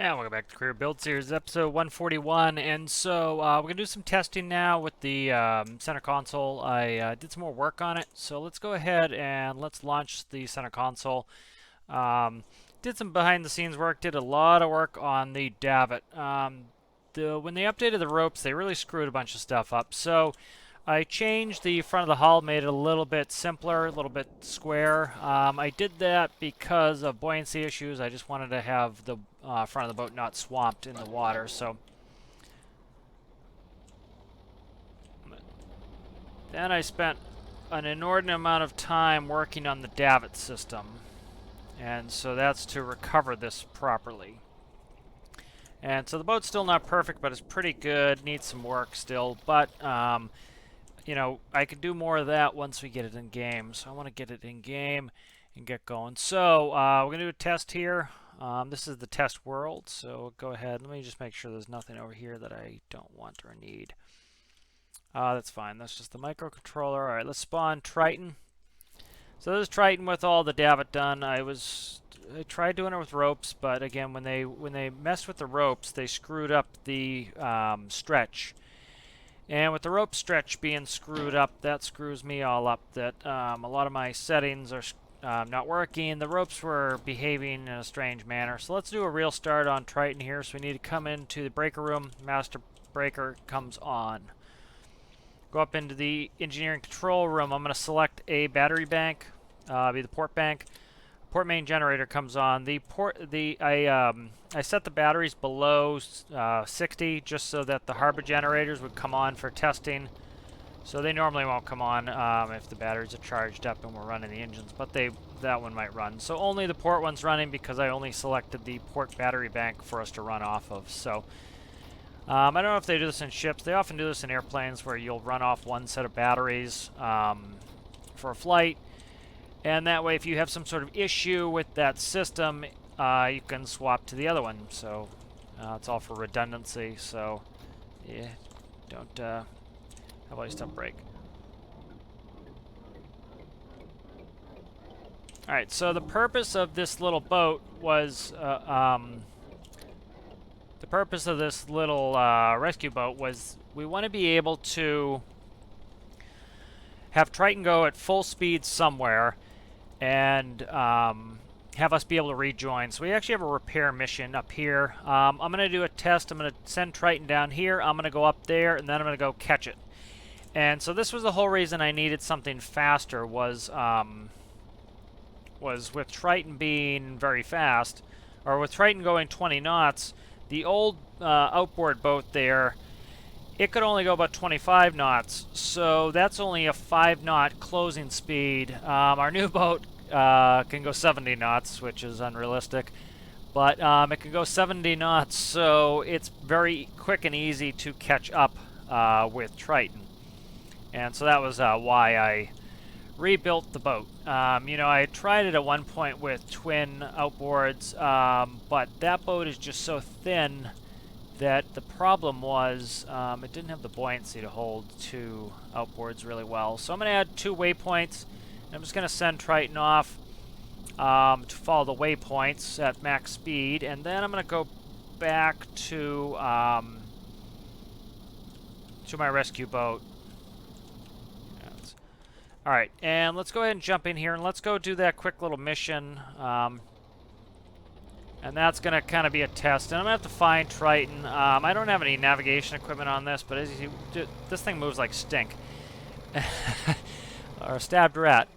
And welcome back to Career Build Series, episode 141. And so we're going to do some testing now with the center console. I did some more work on it, so let's go ahead and let's launch the center console. Did some behind the scenes work, did a lot of work on the Davit. When they updated the ropes, they really screwed a bunch of stuff up. So I changed the front of the hull, made it a little bit simpler, a little bit square. I did that because of buoyancy issues. I just wanted to have the front of the boat not swamped in the water. So then I spent an inordinate amount of time working on the Davit system. And so that's to recover this properly. And so the boat's still not perfect, but it's pretty good. Needs some work still, but you know, I can do more of that once we get it in game. So I want to get it in game and get going. So we're going to do a test here. This is the test world, so go ahead. Let me just make sure there's nothing over here that I don't want or need. That's fine. That's just the microcontroller. All right, let's spawn Triton. So this is Triton with all the Davit done. I tried doing it with ropes, but again, when they messed with the ropes, they screwed up the stretch. And with the rope stretch being screwed up, that screws me all up. That a lot of my settings are not working. The ropes were behaving in a strange manner. So let's do a real start on Triton here. So we need to come into the breaker room. Master breaker comes on. Go up into the engineering control room. I'm going to select a battery bank, be the port bank. Port main generator comes on. I set the batteries below 60 just so that the harbor generators would come on for testing. So they normally won't come on if the batteries are charged up and we're running the engines, but that one might run. So only the port one's running because I only selected the port battery bank for us to run off of. So I don't know if they do this in ships. They often do this in airplanes where you'll run off one set of batteries for a flight. And that way, if you have some sort of issue with that system, you can swap to the other one. So it's all for redundancy. So yeah, don't have all your stuff break. All right. So the purpose of this little boat was the purpose of this little rescue boat was we want to be able to have Triton go at full speed somewhere and have us be able to rejoin. So we actually have a repair mission up here. I'm going to do a test. I'm going to send Triton down here. I'm going to go up there, and then I'm going to go catch it. And so this was the whole reason I needed something faster was with Triton being very fast, or with Triton going 20 knots, the old outboard boat there, it could only go about 25 knots, so that's only a 5-knot closing speed. Our new boat can go 70 knots, which is unrealistic, but it can go 70 knots, so it's very quick and easy to catch up with Triton. And so that was why I rebuilt the boat. You know, I tried it at one point with twin outboards, but that boat is just so thin that the problem was it didn't have the buoyancy to hold two outboards really well. So I'm going to add 2 waypoints. I'm just going to send Triton off to follow the waypoints at max speed, and then I'm going to go back to my rescue boat. All right, and let's go ahead and jump in here, and let's go do that quick little mission. And that's going to kind of be a test. And I'm going to have to find Triton. I don't have any navigation equipment on this, but as you see, this thing moves like stink. Or a stabbed rat.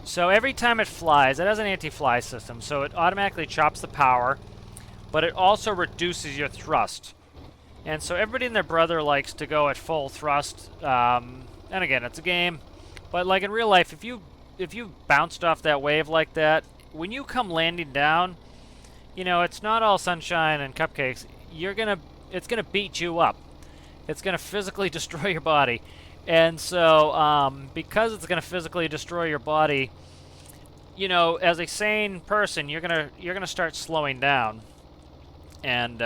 So every time it flies, it has an anti-fly system, so it automatically chops the power, but it also reduces your thrust. And so everybody and their brother likes to go at full thrust. And again, it's a game. But like in real life, if you bounced off that wave like that, when you come landing down, you know, it's not all sunshine and cupcakes. It's gonna beat you up. It's gonna physically destroy your body, and so because it's gonna physically destroy your body, you know, as a sane person, you're gonna start slowing down, and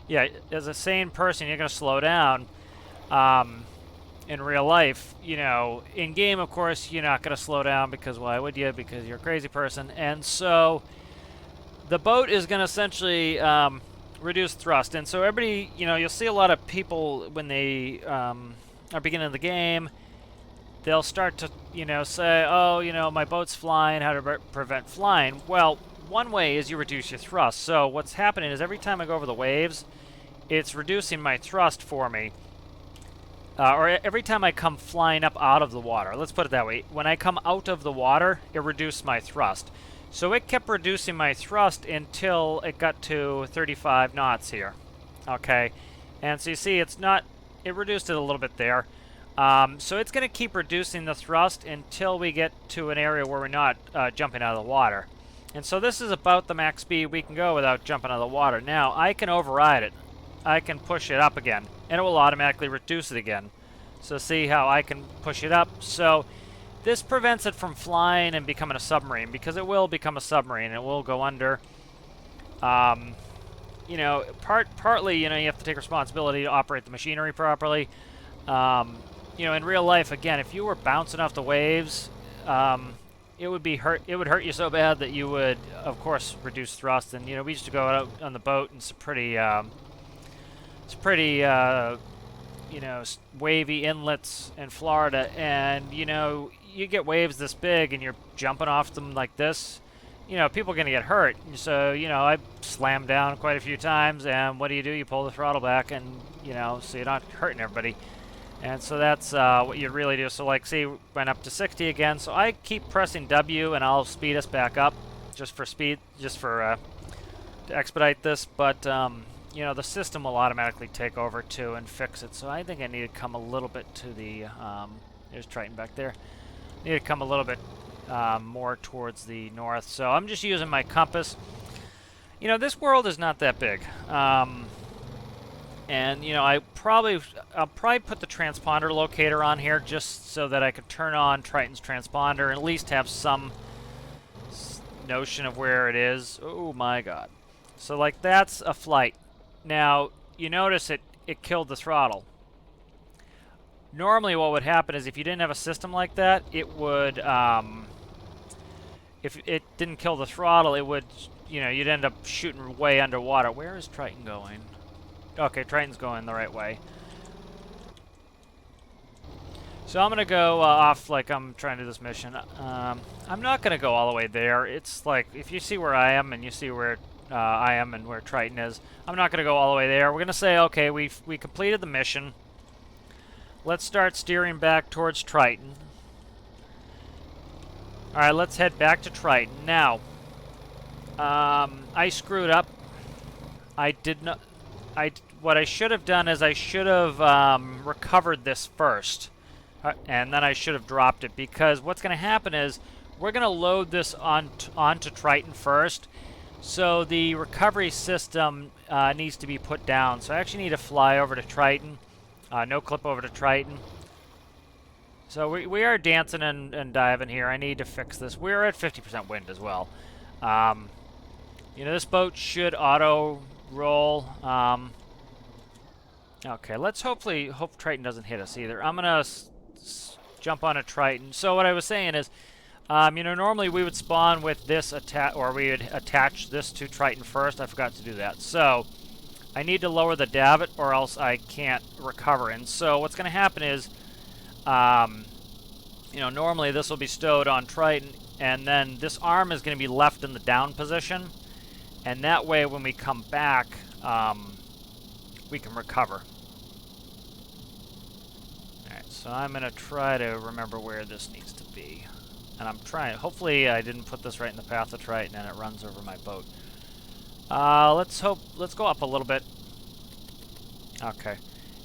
yeah, as a sane person, you're gonna slow down. In real life, you know, in game, of course, you're not gonna slow down because why would you? Because you're a crazy person, and so the boat is going to essentially reduce thrust. And so everybody, you know, you'll see a lot of people when they are beginning the game, they'll start to, you know, say, oh, you know, my boat's flying, how to prevent flying. Well, one way is you reduce your thrust. So what's happening is every time I go over the waves, it's reducing my thrust for me. Or every time I come flying up out of the water. Let's put it that way. When I come out of the water, it reduced my thrust. So it kept reducing my thrust until it got to 35 knots here. Okay. And so you see, it's not, it reduced it a little bit there. So it's going to keep reducing the thrust until we get to an area where we're not jumping out of the water. And so this is about the max speed we can go without jumping out of the water. Now, I can override it. I can push it up again, and it will automatically reduce it again. So see how I can push it up. So this prevents it from flying and becoming a submarine, because it will become a submarine. It will go under. You know, partly, you know, you have to take responsibility to operate the machinery properly. You know, in real life, again, if you were bouncing off the waves, it would hurt you so bad that you would, of course, reduce thrust. And you know, we used to go out on the boat, and it's pretty, you know, wavy inlets in Florida, and you know, you get waves this big, and you're jumping off them like this. You know, people are gonna get hurt. So you know, I slammed down quite a few times, and what do? You pull the throttle back, and you know, so you're not hurting everybody. And so that's what you really do. So like, see, went up to 60 again. So I keep pressing W, and I'll speed us back up, just for speed, just for to expedite this. But you know, the system will automatically take over too and fix it. So I think I need to come a little bit to the. There's Triton back there. Need to come a little bit more towards the north. So I'm just using my compass. You know, this world is not that big. And you know, I'll probably put the transponder locator on here just so that I could turn on Triton's transponder and at least have some notion of where it is. Oh my God! So like, that's a flight. Now you notice it killed the throttle. Normally, what would happen is if you didn't have a system like that, it would if it didn't kill the throttle, it would, you know, you'd end up shooting way underwater. Where is Triton going? Okay, Triton's going the right way. So I'm going to go off like I'm trying to do this mission. I'm not going to go all the way there. It's like, if you see where I am and you see where I am and where Triton is, I'm not going to go all the way there. We're going to say, okay, we completed the mission. Let's start steering back towards Triton. Alright, let's head back to Triton. Now, I screwed up. I did not... what I should have done is I should have recovered this first, and then I should have dropped it, because what's going to happen is we're going to load this onto Triton first, so the recovery system needs to be put down. So I actually need to fly over to Triton, no clip over to Triton. So we are dancing and diving here. I need to fix this. We're at 50% wind as well. You know, this boat should auto roll. Okay, let's hope Triton doesn't hit us either. I'm gonna jump on a Triton. So what I was saying is, you know, normally we would spawn with this or we would attach this to Triton first. I forgot to do that. So I need to lower the davit, or else I can't recover. And so what's gonna happen is, you know, normally this will be stowed on Triton, and then this arm is gonna be left in the down position, and that way when we come back, we can recover. Alright, so I'm going to try to remember where this needs to be. And I'm trying, hopefully I didn't put this right in the path of Triton and it runs over my boat. Let's go up a little bit. Okay.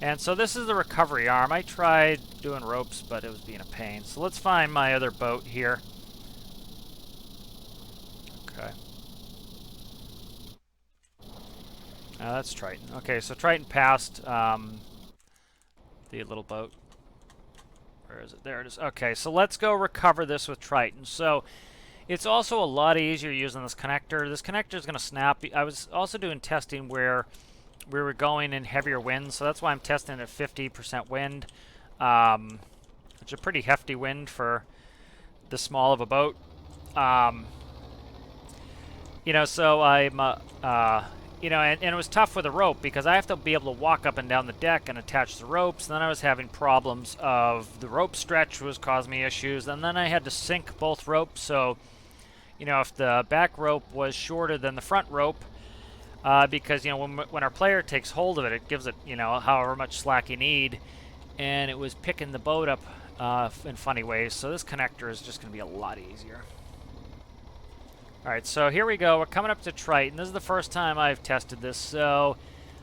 And so this is the recovery arm. I tried doing ropes, but it was being a pain. So let's find my other boat here. Okay. That's Triton. Okay, so Triton passed the little boat. Where is it? There it is. Okay, so let's go recover this with Triton. So it's also a lot easier using this connector. This connector is going to snap. I was also doing testing where we were going in heavier winds, so that's why I'm testing at 50% wind. It's a pretty hefty wind for this small of a boat. You know, so I'm, you know, and it was tough with the rope because I have to be able to walk up and down the deck and attach the ropes. And then I was having problems of the rope stretch was causing me issues. And then I had to sync both ropes. So, you know, if the back rope was shorter than the front rope, because, you know, when our player takes hold of it, it gives it, you know, however much slack you need. And it was picking the boat up in funny ways. So this connector is just going to be a lot easier. All right, so here we go. We're coming up to Triton. This is the first time I've tested this. So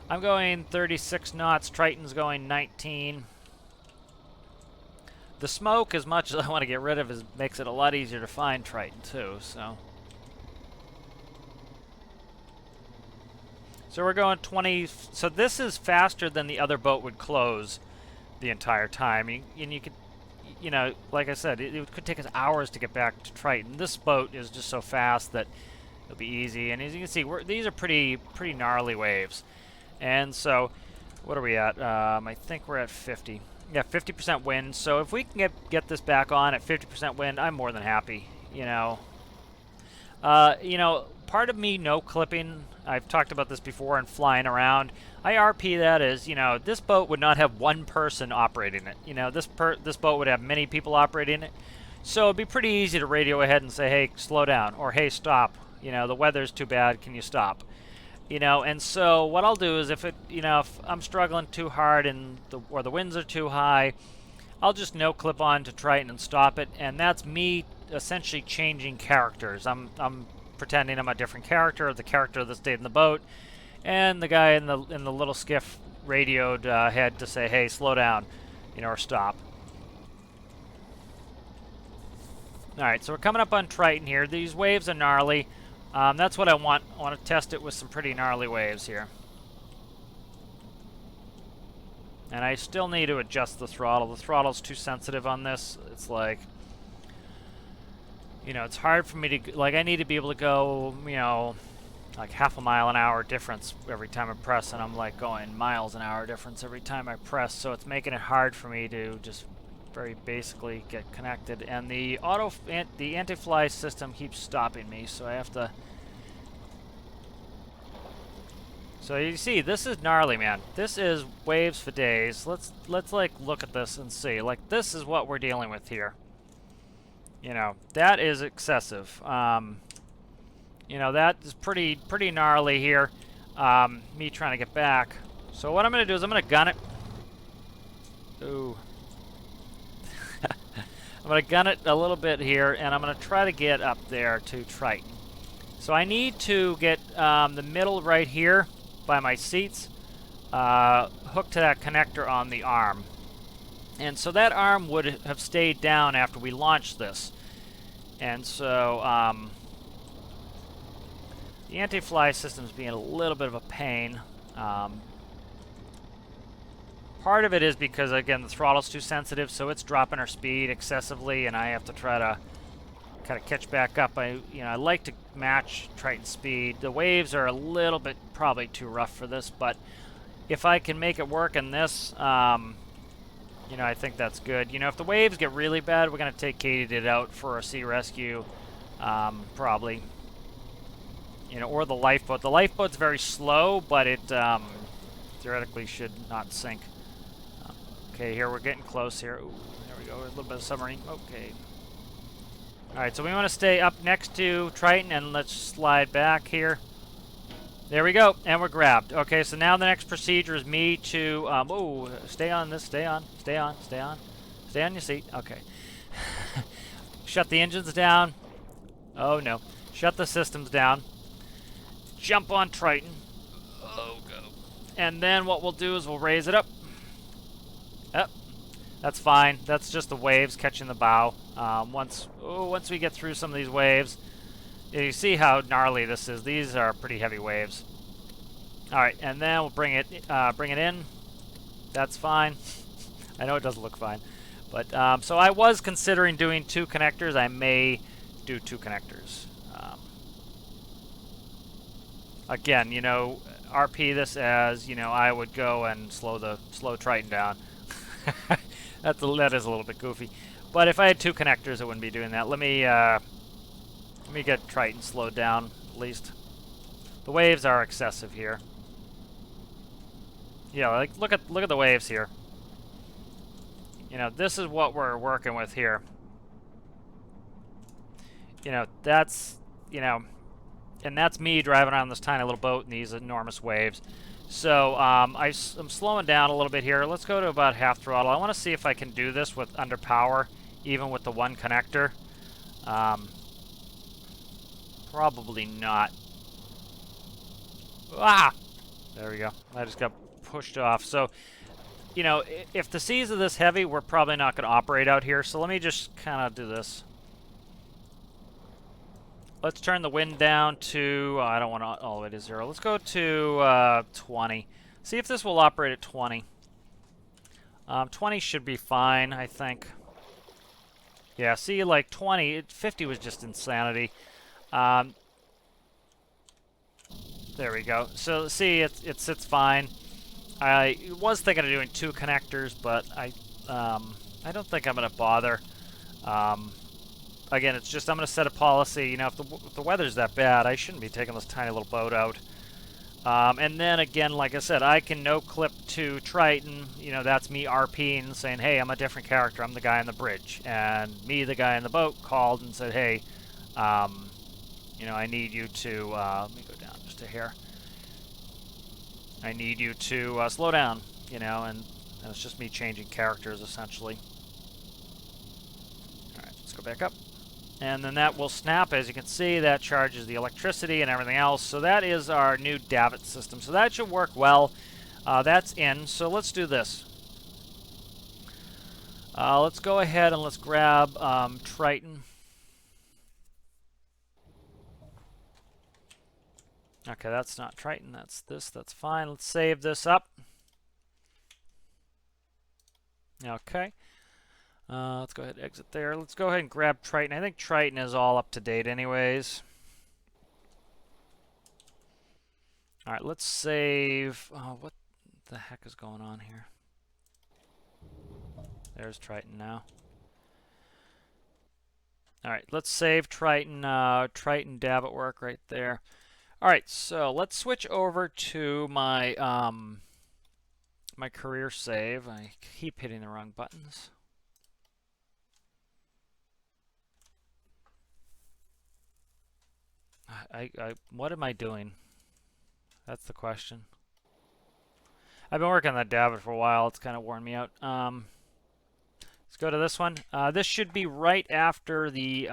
I'm going 36 knots. Triton's going 19. The smoke, as much as I want to get rid of, makes it a lot easier to find Triton too. So we're going 20. So this is faster than the other boat would close the entire time. And you could, you know, like I said, it could take us hours to get back to Triton. This boat is just so fast that it'll be easy. And as you can see, these are pretty gnarly waves. And so, what are we at? I think we're at 50. Yeah, 50% wind. So if we can get this back on at 50% wind, I'm more than happy. You know, part of me no clipping. I've talked about this before and flying around. I RP that as, you know, this boat would not have one person operating it. You know, this boat would have many people operating it. So it'd be pretty easy to radio ahead and say, hey, slow down, or hey, stop. You know, the weather's too bad, can you stop? You know, and so what I'll do is if I'm struggling too hard or the winds are too high, I'll just no clip on to Triton and stop it. And that's me essentially changing characters. I'm pretending I'm a different character, the character that stayed in the boat. And the guy in the little skiff radioed ahead to say, "Hey, slow down," you know, or stop. All right, so we're coming up on Triton here. These waves are gnarly. That's what I want. I want to test it with some pretty gnarly waves here. And I still need to adjust the throttle. The throttle's too sensitive on this. It's like, you know, it's hard for me to, like, I need to be able to go, you know, like half a mile an hour difference every time I press, and I'm like going miles an hour difference every time I press, so it's making it hard for me to just very basically get connected. And the anti-fly system keeps stopping me, so I have to. So you see, this is gnarly, man. This is waves for days. Let's like look at this and see. Like, this is what we're dealing with here. You know, that is excessive. You know, that is pretty gnarly here. Me trying to get back. So what I'm going to do is I'm going to gun it. Ooh. I'm going to gun it a little bit here, and I'm going to try to get up there to Triton. So I need to get the middle right here by my seats hooked to that connector on the arm. And so that arm would have stayed down after we launched this. And so the anti-fly system's being a little bit of a pain. Part of it is because, again, the throttle's too sensitive, so it's dropping our speed excessively, and I have to try to kind of catch back up. I like to match Triton's speed. The waves are a little bit probably too rough for this, but if I can make it work in this, you know, I think that's good. You know, if the waves get really bad, we're going to take Katydid out for a sea rescue, probably. You know, or the lifeboat. The lifeboat's very slow, but it theoretically should not sink. Okay, here we're getting close here. Ooh, there we go. A little bit of submarine. Okay. All right, so we want to stay up next to Triton, and let's slide back here. There we go, and we're grabbed. Okay, so now the next procedure is me to, oh, stay on this, stay on your seat. Okay. Shut the engines down. Oh, no. Shut the systems down. Jump on Triton. Oh, go. And then what we'll do is we'll raise it up. Up. That's fine. That's just the waves catching the bow. Once we get through some of these waves, you see how gnarly this is. These are pretty heavy waves. All right, and then we'll bring it in. That's fine. I know it doesn't look fine, but so I was considering doing 2 connectors. I may do 2 connectors. Again, you know, RP this as, you know, I would go and slow Triton down. That is a little bit goofy. But if I had 2 connectors, I wouldn't be doing that. Let me get Triton slowed down. at least. The waves are excessive here. Yeah, like look at the waves here. You know, this is what we're working with here. You know, that's, you know, and that's me driving around this tiny little boat in these enormous waves. So I'm slowing down a little bit here. Let's go to about half throttle. I want to see if I can do this with under power, even with the one connector. Probably not. Ah! There we go. I just got pushed off. So, you know, if the seas are this heavy, we're probably not going to operate out here. So let me just kind of do this. Let's turn the wind down to, I don't want all the way to 0. Let's go to 20. See if this will operate at 20. 20 should be fine, I think. Yeah, see, like 20, 50 was just insanity. There we go. So see, it sits fine. I was thinking of doing 2 connectors, but I don't think I'm going to bother. Again, it's just I'm going to set a policy. You know, if the weather's that bad, I shouldn't be taking this tiny little boat out. And then again, like I said, I can no-clip to Triton. You know, that's me RPing, saying, hey, I'm a different character. I'm the guy on the bridge. And me, the guy in the boat, called and said, hey, you know, I need you to, let me go down just a hair. I need you to slow down, you know, and it's just me changing characters, essentially. All right, let's go back up. And then that will snap. As you can see, that charges the electricity and everything else. So that is our new Davit system. So that should work well. That's in. So let's do this. Let's go ahead and let's grab Triton. Okay, that's not Triton. That's this. That's fine. Let's save this up. Okay. Let's go ahead and exit there. Let's go ahead and grab Triton. I think Triton is all up to date anyways. All right, let's save. Oh, what the heck is going on here? There's Triton now. All right, let's save Triton. Triton Davit work right there. All right, so let's switch over to my my career save. I keep hitting the wrong buttons. What am I doing? That's the question. I've been working on that Davit for a while. It's kind of worn me out. Let's go to this one. This should be right after the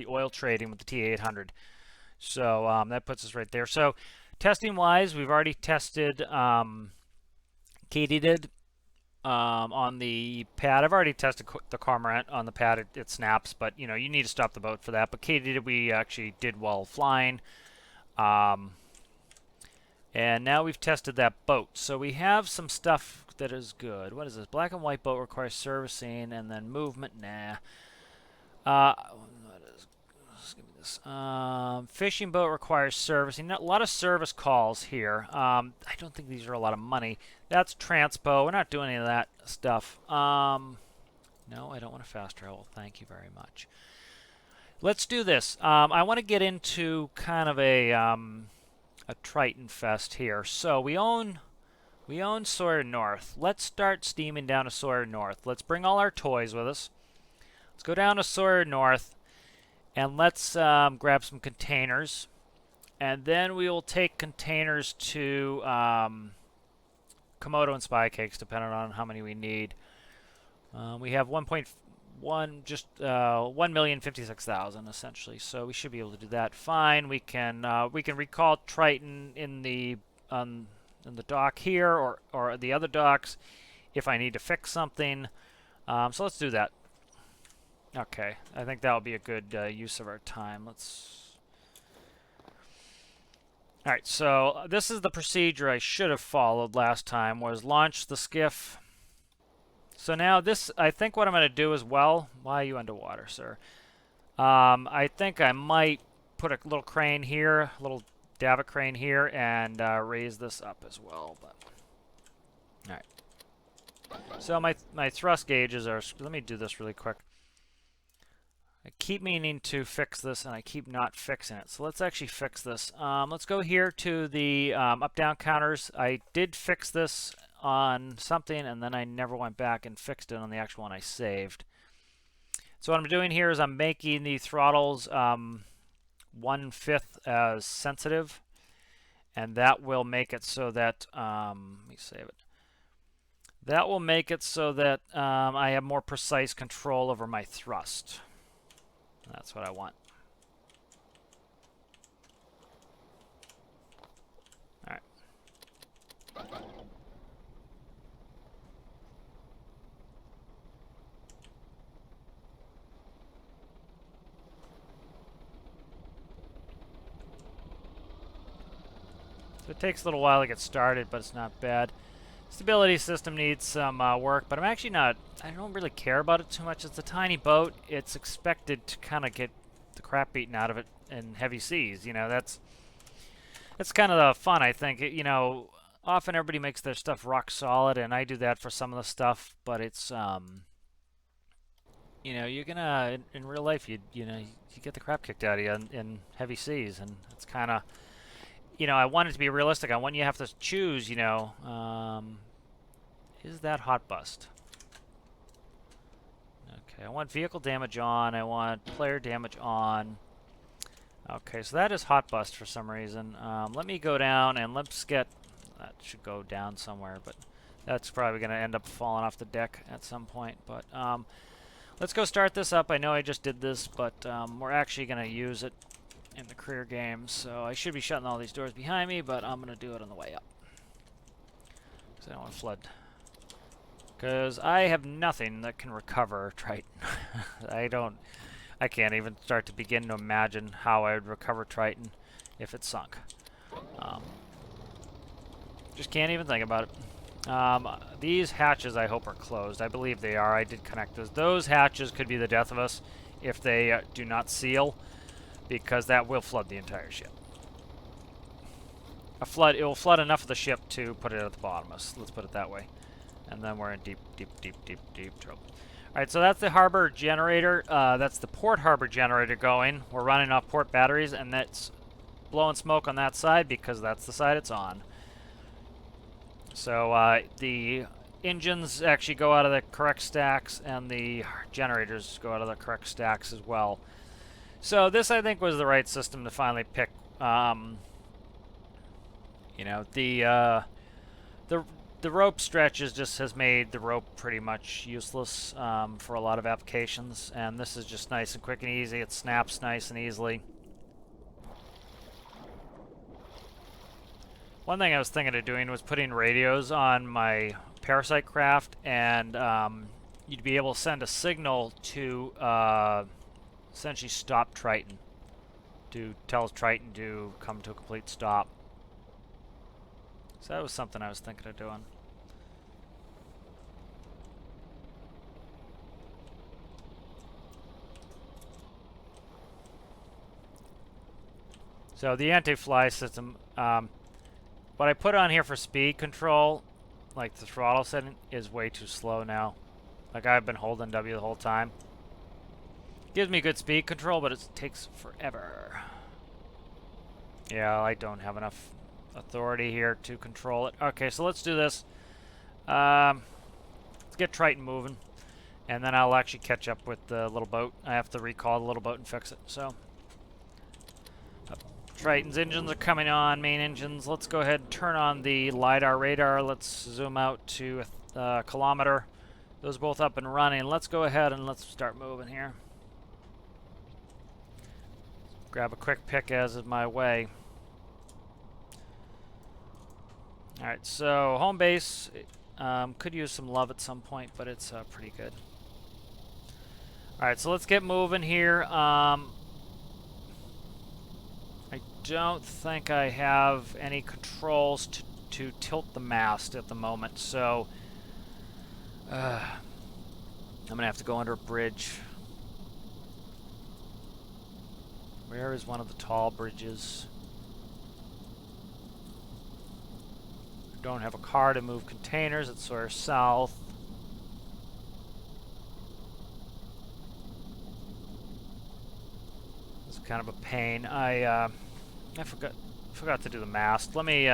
oil trading with the T800. So that puts us right there. So testing-wise, we've already tested Katydid on the pad. I've already tested the cormorant on the pad. It snaps, but you know, you need to stop the boat for that. But Katydid we actually did while flying. And now we've tested that boat. So we have some stuff that is good. What is this? Black and white boat requires servicing, and then movement. Nah. Let's give me this. Fishing boat requires servicing. A lot of service calls here. I don't think these are a lot of money. That's transpo. We're not doing any of that stuff. No, I don't want to fast travel. Thank you very much. Let's do this. I want to get into kind of a Triton fest here. So we own Sawyer North. Let's start steaming down to Sawyer North. Let's bring all our toys with us. Let's go down to Sawyer North, and let's grab some containers. And then we will take containers to Komodo and Spy Cakes, depending on how many we need. We have 1,056,000 essentially, so we should be able to do that fine. We can recall Triton in the dock here or the other docks if I need to fix something. So let's do that. Okay, I think that will be a good use of our time. All right, so this is the procedure I should have followed last time, was launch the skiff. So now this, I think what I'm going to do as well, why are you underwater, sir? I think I might put a little crane here, a little Davit crane here, and raise this up as well. But all right. So my thrust gauges are, let me do this really quick. I keep meaning to fix this, and I keep not fixing it. So let's actually fix this. Let's go here to the up-down counters. I did fix this on something, and then I never went back and fixed it on the actual one I saved. So what I'm doing here is I'm making the throttles 1/5 as sensitive, and that will make it so that, let me save it. That will make it so that I have more precise control over my thrust. That's what I want. All right. So it takes a little while to get started, but it's not bad. Stability system needs some work, but I'm actually not, I don't really care about it too much. It's a tiny boat. It's expected to kind of get the crap beaten out of it in heavy seas. You know, that's kind of the fun, I think. You know, often everybody makes their stuff rock solid, and I do that for some of the stuff, but it's, you know, you're gonna, in real life, you know, you get the crap kicked out of you in heavy seas, and it's kind of, you know, I want it to be realistic. I want you to have to choose, you know, is that hot bust? Okay, I want vehicle damage on. I want player damage on. Okay, so that is hot bust for some reason. Let me go down and let's get, that should go down somewhere, but that's probably going to end up falling off the deck at some point. But let's go start this up. I know I just did this, but we're actually going to use it in the career game, so I should be shutting all these doors behind me, but I'm going to do it on the way up. Because I don't want to flood. Because I have nothing that can recover Triton. I can't even start to begin to imagine how I would recover Triton if it sunk. Just can't even think about it. These hatches I hope are closed. I believe they are. I did connect those. Those hatches could be the death of us if they do not seal, because that will flood the entire ship. It will flood enough of the ship to put it at the bottom of us. Let's put it that way. And then we're in deep trouble. Alright, so that's the harbor generator. That's the port harbor generator going. We're running off port batteries, and that's blowing smoke on that side because that's the side it's on. So the engines actually go out of the correct stacks, and the generators go out of the correct stacks as well. So this, I think, was the right system to finally pick. You know, the rope stretches just has made the rope pretty much useless for a lot of applications, and this is just nice and quick and easy. It snaps nice and easily. One thing I was thinking of doing was putting radios on my parasite craft, and you'd be able to send a signal to essentially stop Triton, to tell Triton to come to a complete stop. So that was something I was thinking of doing. So the anti-fly system, what I put on here for speed control, like the throttle setting, is way too slow now. Like, I've been holding W the whole time. Gives me good speed control, but it takes forever. Yeah, I don't have enough authority here to control it. Okay, so let's do this. Let's get Triton moving, and then I'll actually catch up with the little boat. I have to recall the little boat and fix it. So Triton's engines are coming on, main engines. Let's go ahead and turn on the LiDAR radar. Let's zoom out to a kilometer. Those both up and running. Let's go ahead and let's start moving here. Grab a quick pick as is my way. Alright, so home base could use some love at some point, but it's pretty good. Alright, so let's get moving here. I don't think I have any controls to tilt the mast at the moment, so I'm gonna have to go under a bridge. Where is one of the tall bridges? I don't have a car to move containers at Sawyer South. kind of a pain. I forgot to do the mast. Let me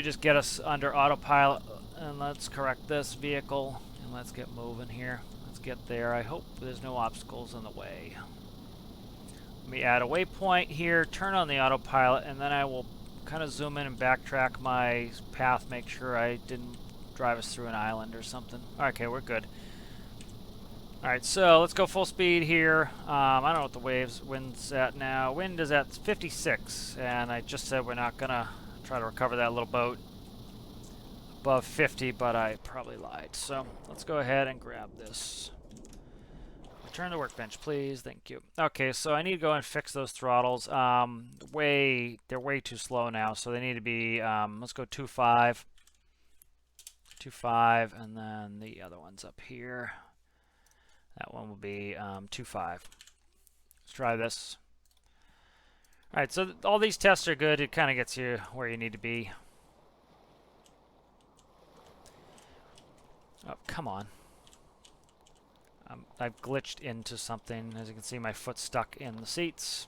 just get us under autopilot, and let's correct this vehicle, and let's get moving here. Let's get there. I hope there's no obstacles in the way. Let me add a waypoint here, turn on the autopilot, and then I will kind of zoom in and backtrack my path, make sure I didn't drive us through an island or something. Okay, we're good. Alright, so let's go full speed here. I don't know what the wind's at now. Wind is at 56, and I just said we're not gonna try to recover that little boat above 50, but I probably lied. So let's go ahead and grab this. Return to workbench, please. Thank you. Okay, so I need to go and fix those throttles. They're way too slow now, so they need to be, let's go 2.5. 2.5, and then the other one's up here. That one will be 2.5. Let's try this. Alright, so all these tests are good. It kind of gets you where you need to be. Oh, come on. I've glitched into something. As you can see, my foot's stuck in the seats.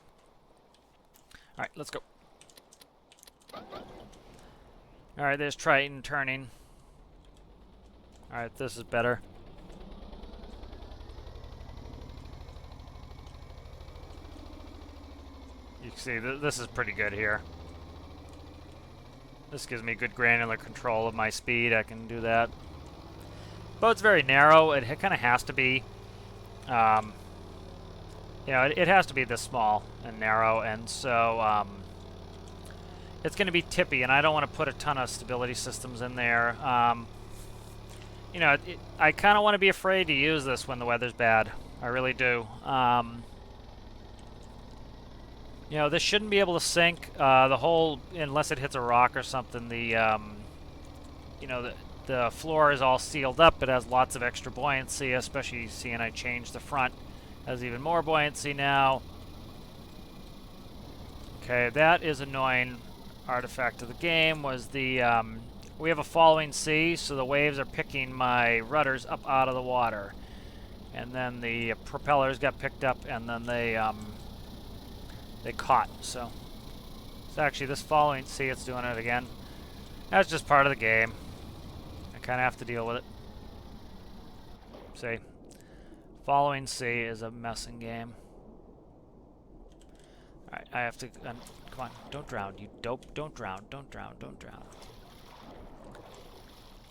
Alright, let's go. Alright, there's Triton turning. Alright, this is better. You can see this is pretty good here. This gives me good granular control of my speed. I can do that. Boat's very narrow. It kind of has to be. You know, it has to be this small and narrow, and so it's going to be tippy, and I don't want to put a ton of stability systems in there. You know, I kind of want to be afraid to use this when the weather's bad. I really do. You know, this shouldn't be able to sink. The whole, unless it hits a rock or something, you know, the floor is all sealed up. It has lots of extra buoyancy, especially seeing I changed the front. It has even more buoyancy now. Okay, that is annoying. Artifact of the game was the, we have a following sea, so the waves are picking my rudders up out of the water. And then the propellers got picked up, and then they caught. So actually this following sea, it's doing it again. That's just part of the game. I kind of have to deal with it. See, following sea is a messing game. Alright, I have to, come on, don't drown, you dope, don't drown, don't drown, don't drown.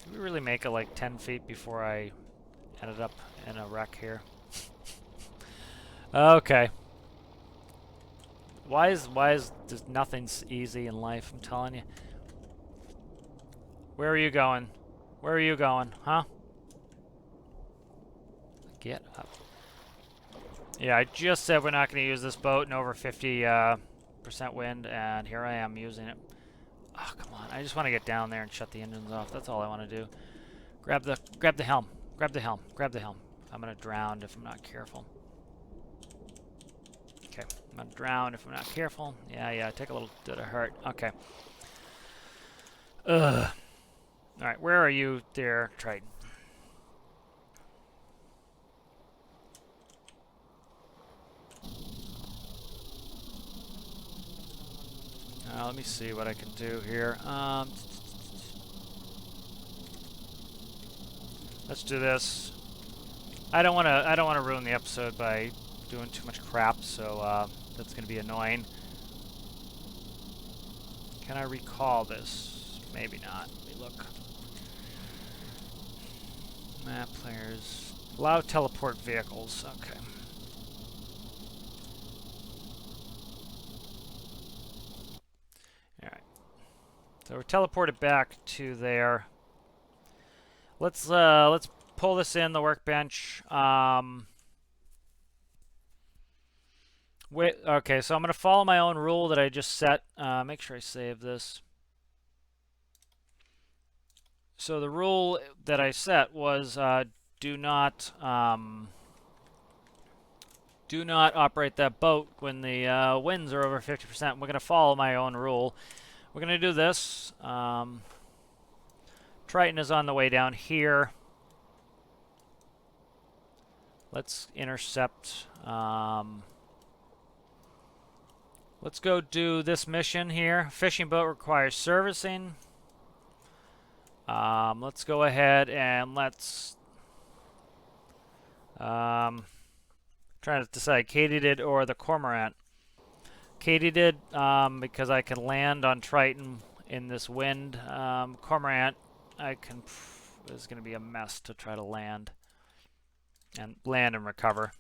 Did we really make it like 10 feet before I ended up in a wreck here? Okay. Why is just nothing's easy in life, I'm telling you. Where are you going? Where are you going, huh? Get up. Yeah, I just said we're not going to use this boat in over 50% wind, and here I am using it. Oh, come on. I just want to get down there and shut the engines off. That's all I want to do. Grab the helm. Grab the helm. Grab the helm. I'm going to drown if I'm not careful. Okay, I'm going to drown if I'm not careful. Yeah, take a little bit of hurt. Okay. Ugh. Alright, where are you there, Triton? Let me see what I can do here. Let's do this. I don't want to ruin the episode by doing too much crap, so that's going to be annoying. Can I recall this? Maybe not. Let me look. Map players. Allow teleport vehicles. Okay. Alright. So we're teleported back to there. Let's pull this in the workbench. Wait, okay, so I'm going to follow my own rule that I just set. Make sure I save this. So the rule that I set was do not operate that boat when the winds are over 50%. We're going to follow my own rule. We're going to do this. Triton is on the way down here. Let's intercept. Let's go do this mission here. Fishing boat requires servicing. Let's go ahead and let's try to decide Katydid or the cormorant. Katydid, because I can land on Triton in this wind. Cormorant, this is going to be a mess to try to land and recover.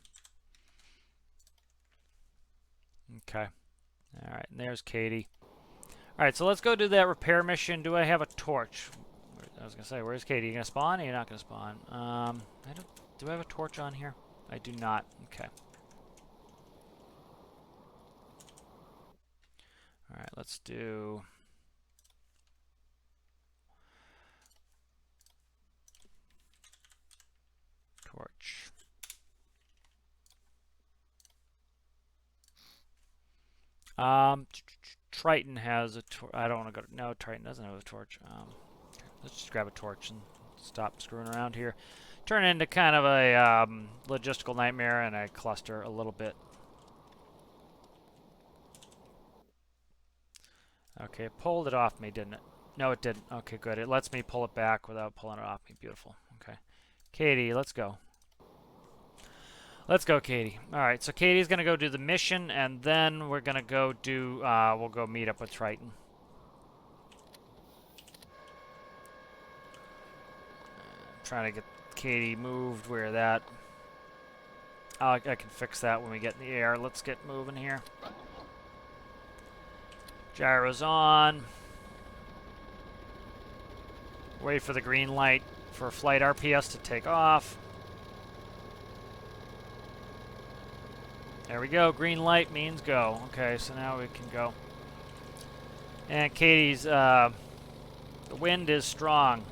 Okay. All right, and there's Katie. All right, so let's go do that repair mission. Do I have a torch? I was gonna say, where's Katie? You gonna spawn? Or you're not gonna spawn? Do I have a torch on here? I do not. Okay. All right, let's do. Torch. Triton has a torch. I don't want to go. No, Triton doesn't have a torch. Let's just grab a torch and stop screwing around here. Turn it into kind of a logistical nightmare, and I cluster a little bit. Okay, it pulled it off me, didn't it? No, it didn't. Okay, good. It lets me pull it back without pulling it off me. Beautiful. Okay. Katie, let's go. Let's go, Katie. All right, so Katie's going to go do the mission, and then we're going to go do, we'll go meet up with Triton. Trying to get Katie moved where that... I can fix that when we get in the air. Let's get moving here. Gyro's on. Wait for the green light for flight RPS to take off. There we go. Green light means go. Okay, so now we can go. And Katie's, the wind is strong.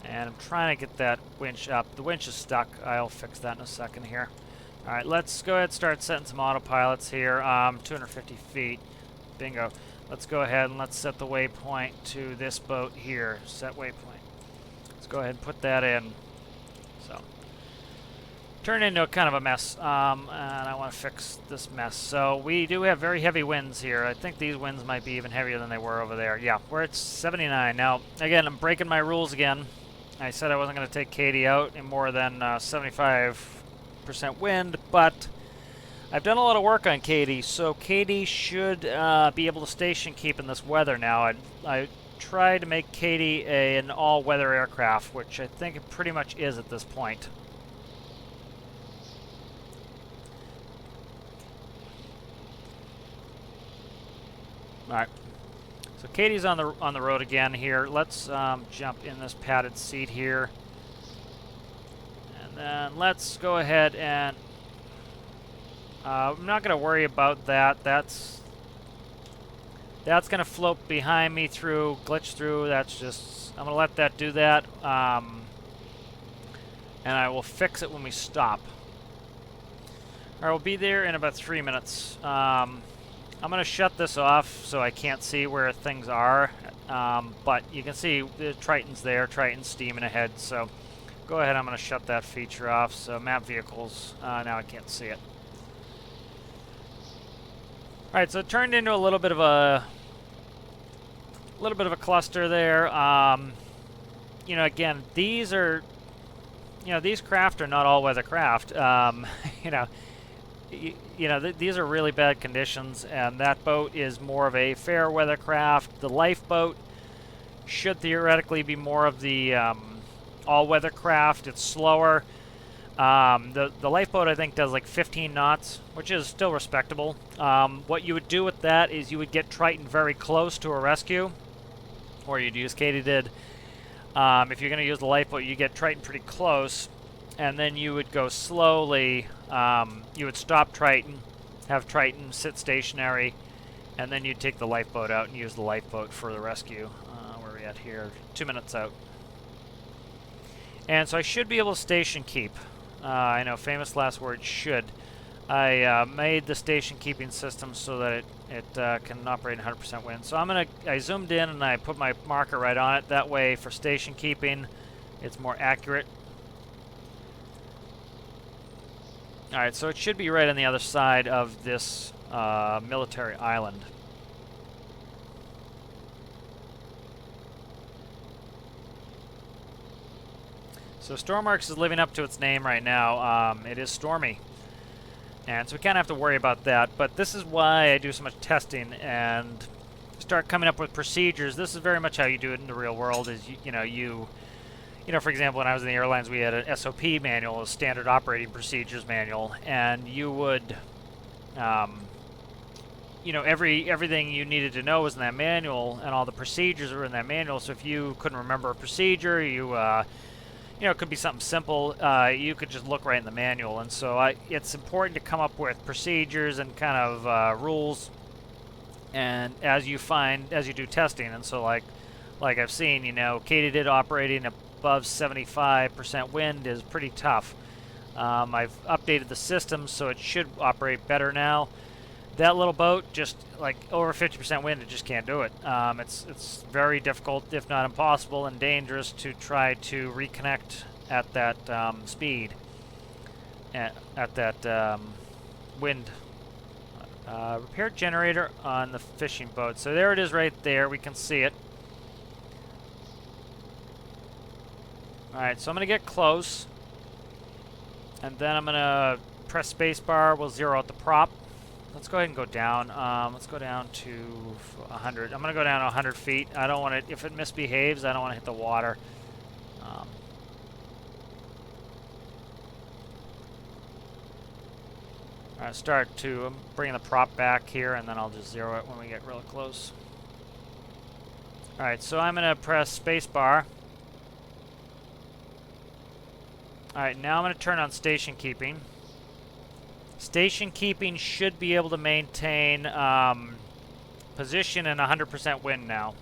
And I'm trying to get that winch up. The winch is stuck. I'll fix that in a second here. All right, let's go ahead and start setting some autopilots here. 250 feet. Bingo. Let's go ahead and let's set the waypoint to this boat here. Set waypoint. Let's go ahead and put that in. So, turned into a kind of a mess, and I want to fix this mess. So we do have very heavy winds here. I think these winds might be even heavier than they were over there. Yeah, we're at 79. Now, again, I'm breaking my rules again. I said I wasn't going to take Katie out in more than 75% wind, but I've done a lot of work on Katie, so Katie should be able to station keep in this weather now. I tried to make Katie an all-weather aircraft, which I think it pretty much is at this point. All right. So Katie's on the road again here. Let's jump in this padded seat here. And then let's go ahead and... I'm not going to worry about that. That's going to float behind me through, glitch through. That's just... I'm going to let that do that. And I will fix it when we stop. All right, we'll be there in about 3 minutes. I'm going to shut this off so I can't see where things are, but you can see the Triton's there, Triton's steaming ahead, so go ahead, I'm going to shut that feature off. So map vehicles, now I can't see it. Alright, so it turned into a little bit of a cluster there. You know, again, these are, you know, these craft are not all-weather craft. These are really bad conditions, and that boat is more of a fair weather craft. The lifeboat should theoretically be more of the all-weather craft. It's slower. The lifeboat, I think, does like 15 knots, which is still respectable. What you would do with that is you would get Triton very close to a rescue, or you'd use Katydid. If you're going to use the lifeboat, you get Triton pretty close, and then you would go slowly. You would stop Triton, have Triton sit stationary, and then you'd take the lifeboat out and use the lifeboat for the rescue. Where are we at here? 2 minutes out. And so I should be able to station keep. I know, famous last word, should. I made the station keeping system so that it can operate in 100% wind. So I zoomed in and I put my marker right on it. That way, for station keeping, it's more accurate. Alright, so it should be right on the other side of this military island. So Stormworks is living up to its name right now. It is stormy. And so we kind of have to worry about that. But this is why I do so much testing and start coming up with procedures. This is very much how you do it in the real world. Is for example, when I was in the airlines, we had an SOP manual, a standard operating procedures manual, and you would, everything you needed to know was in that manual, and all the procedures were in that manual. So if you couldn't remember a procedure, it could be something simple. You could just look right in the manual, and so it's important to come up with procedures and kind of rules, and as you do testing. And so like I've seen, Katydid operating above 75% wind is pretty tough. I've updated the system, so it should operate better now. That little boat, just like over 50% wind, it just can't do it. It's very difficult, if not impossible, and dangerous to try to reconnect at that speed, at that wind. Repair generator on the fishing boat. So there it is right there. We can see it. Alright, so I'm going to get close. And then I'm going to press spacebar. We'll zero out the prop. Let's go ahead and go down. Let's go down to 100. I'm going to go down 100 feet. I don't want it, if it misbehaves, I don't want to hit the water. Alright, start to bring the prop back here, and then I'll just zero it when we get real close. Alright, so I'm going to press spacebar. Alright, now I'm going to turn on station keeping. Station keeping should be able to maintain position in 100% wind now.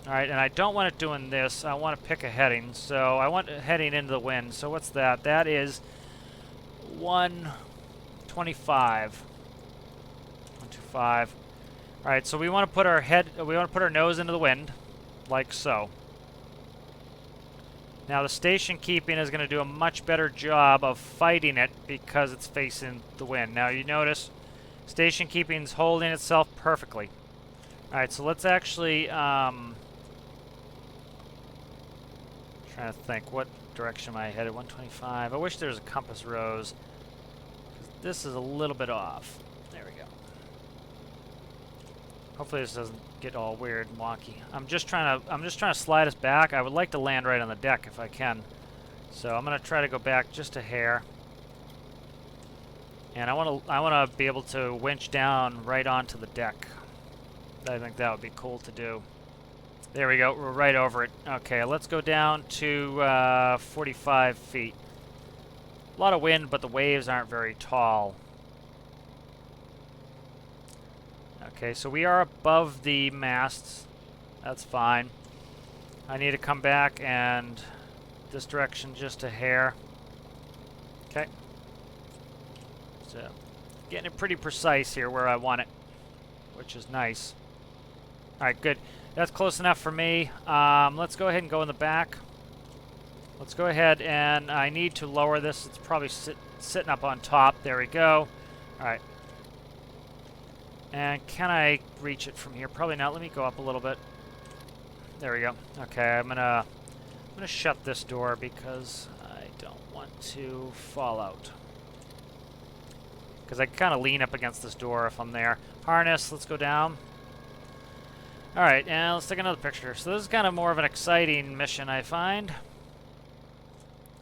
Alright, and I don't want it doing this. I want to pick a heading. So I want it heading into the wind. So what's that? That is 125. 125. Alright, so we want to put our nose into the wind, like so. Now the station keeping is going to do a much better job of fighting it because it's facing the wind. Now you notice station keeping's holding itself perfectly. Alright, so let's actually trying to think, what direction am I headed? 125. I wish there was a compass rose, 'cause this is a little bit off. There we go. Hopefully this doesn't get all weird and wonky. I'm just trying to slide us back. I would like to land right on the deck if I can. So I'm going to try to go back just a hair. And I want to be able to winch down right onto the deck. I think that would be cool to do. There we go. We're right over it. Okay, let's go down to 45 feet. A lot of wind, but the waves aren't very tall. Okay, so we are above the masts. That's fine. I need to come back and this direction just a hair. Okay. So, getting it pretty precise here where I want it, which is nice. Alright, good. That's close enough for me. Let's go ahead and go in the back. Let's go ahead, and I need to lower this. It's probably sitting up on top. There we go. Alright. And can I reach it from here? Probably not. Let me go up a little bit. There we go. Okay, I'm gonna shut this door because I don't want to fall out. Because I kind of lean up against this door if I'm there. Harness, let's go down. Alright, and let's take another picture. So this is kind of more of an exciting mission, I find,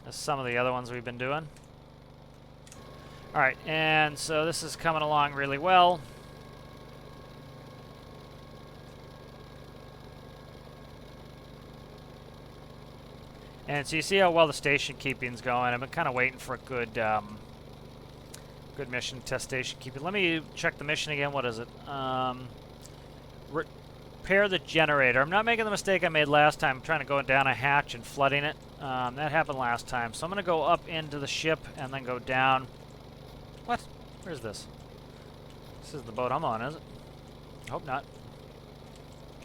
as some of the other ones we've been doing. Alright, and so this is coming along really well. And so you see how well the station keeping's going. I've been kind of waiting for a good mission, test station keeping. Let me check the mission again. What is it? Repair the generator. I'm not making the mistake I made last time. I'm trying to go down a hatch and flooding it. That happened last time. So I'm going to go up into the ship and then go down. What? Where's this? This is the boat I'm on, is it? I hope not.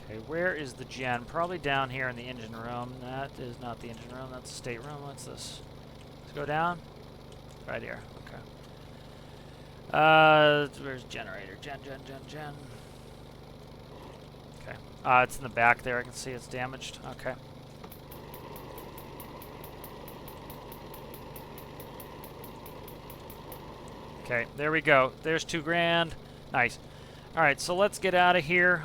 Okay, where is the gen? Probably down here in the engine room. That is not the engine room. That's the stateroom. What's this? go down? Right here. Okay. Where's generator? Gen. Okay. It's in the back there. I can see it's damaged. Okay. Okay, there we go. There's 2 grand. Nice. All right, so let's get out of here.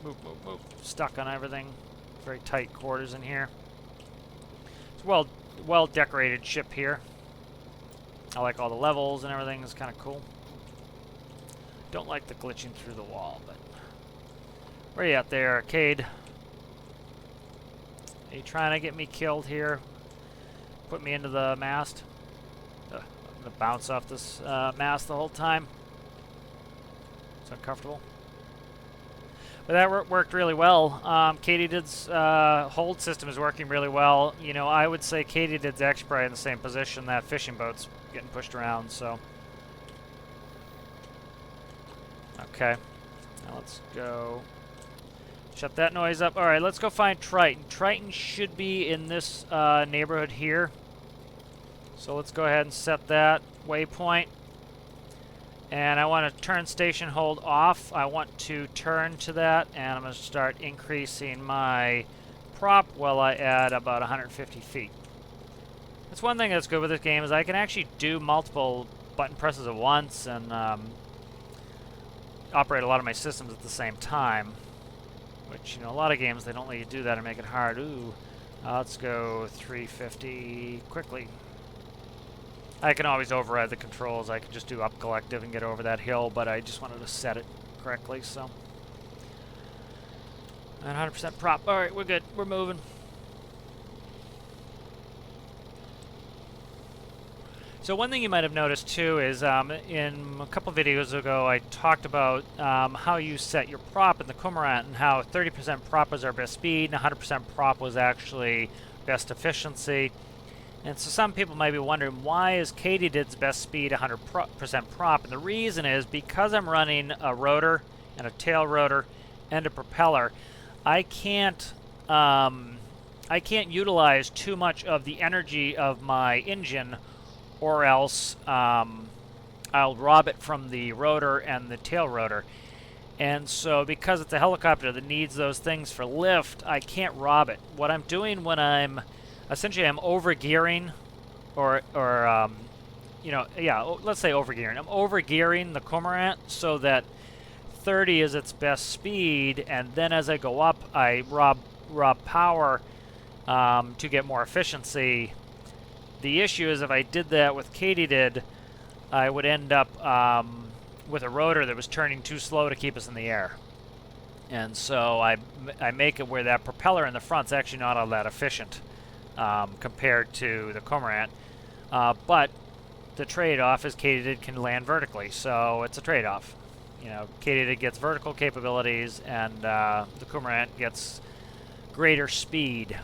Move. Stuck on everything. Very tight quarters in here. It's well decorated ship here. I like all the levels and everything. It's kind of cool. Don't like the glitching through the wall, but where you at there, Arcade? Are you trying to get me killed here? Put me into the mast? I'm gonna bounce off this mast the whole time. It's uncomfortable. But that worked really well. Katydid's hold system is working really well. You know, I would say Katydid's actually probably in the same position. That fishing boat's getting pushed around, so. Okay. Now let's go. Shut that noise up. All right, let's go find Triton. Triton should be in this neighborhood here. So let's go ahead and set that waypoint. And I want to turn station hold off. I want to turn to that, and I'm going to start increasing my prop while I add about 150 feet. That's one thing that's good with this game is I can actually do multiple button presses at once and operate a lot of my systems at the same time. Which, you know, a lot of games, they don't let you do that and make it hard. Ooh, let's go 350 quickly. I can always override the controls. I can just do up collective and get over that hill, but I just wanted to set it correctly, so. 100% prop. All right, we're good. We're moving. So one thing you might have noticed too is in a couple videos ago I talked about how you set your prop in the cormorant and how 30% prop was our best speed and 100% prop was actually best efficiency. And so some people might be wondering, why is Katydid's best speed 100% prop? And the reason is because I'm running a rotor and a tail rotor and a propeller, I can't utilize too much of the energy of my engine, or else I'll rob it from the rotor and the tail rotor. And so because it's a helicopter that needs those things for lift, I can't rob it. What I'm doing when I'm essentially I'm over-gearing, or you know, yeah, let's say over-gearing. I'm over-gearing the cormorant so that 30 is its best speed, and then as I go up, I rob power to get more efficiency. The issue is if I did that with Katydid, I would end up with a rotor that was turning too slow to keep us in the air. And so I make it where that propeller in the front's actually not all that efficient. Compared to the cormorant, but the trade-off is Katydid can land vertically, so it's a trade-off. You know, Katydid gets vertical capabilities, and the cormorant gets greater speed.